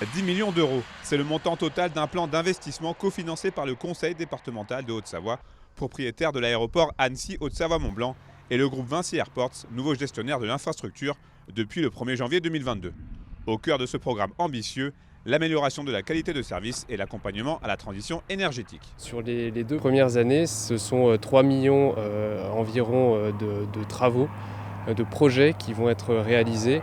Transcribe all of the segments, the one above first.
10 millions d'euros, c'est le montant total d'un plan d'investissement cofinancé par le Conseil départemental de Haute-Savoie, propriétaire de l'aéroport Annecy-Haute-Savoie-Mont-Blanc, et le groupe Vinci Airports, nouveau gestionnaire de l'infrastructure depuis le 1er janvier 2022. Au cœur de ce programme ambitieux, l'amélioration de la qualité de service et l'accompagnement à la transition énergétique. Sur les 2 premières années, ce sont 3 millions environ de travaux, de projets qui vont être réalisés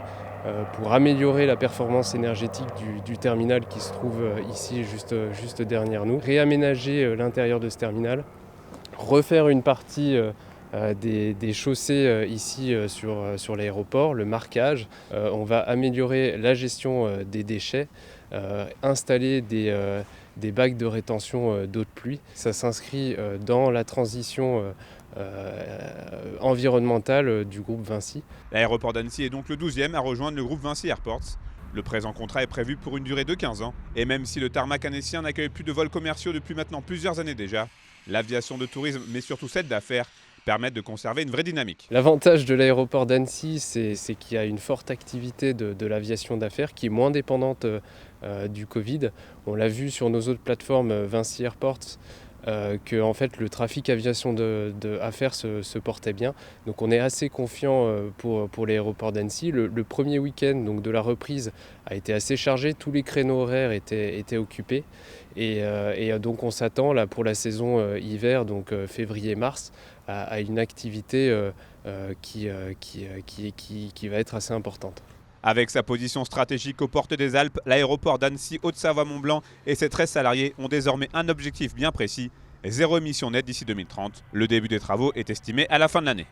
pour améliorer la performance énergétique du terminal qui se trouve ici juste derrière nous, réaménager l'intérieur de ce terminal, refaire une partie des chaussées ici sur l'aéroport, le marquage. On va améliorer la gestion des déchets, installer des bacs de rétention d'eau de pluie. Ça s'inscrit dans la transition environnementale du groupe Vinci. L'aéroport d'Annecy est donc le 12e à rejoindre le groupe Vinci Airports. Le présent contrat est prévu pour une durée de 15 ans. Et même si le tarmac annécien n'accueille plus de vols commerciaux depuis maintenant plusieurs années déjà, l'aviation de tourisme, mais surtout celle d'affaires, permettent de conserver une vraie dynamique. L'avantage de l'aéroport d'Annecy, c'est qu'il y a une forte activité de l'aviation d'affaires qui est moins dépendante du Covid. On l'a vu sur nos autres plateformes Vinci Airports, que en fait, le trafic aviation d'affaires se portait bien. Donc on est assez confiant pour l'aéroport d'Annecy. Le premier week-end donc, de la reprise a été assez chargé, tous les créneaux horaires étaient occupés. Et donc on s'attend là, pour la saison hiver, donc février-mars, à une activité qui va être assez importante. Avec sa position stratégique aux portes des Alpes, l'aéroport d'Annecy Haute-Savoie-Mont-Blanc et ses 13 salariés ont désormais un objectif bien précis, 0 émission nette d'ici 2030. Le début des travaux est estimé à la fin de l'année.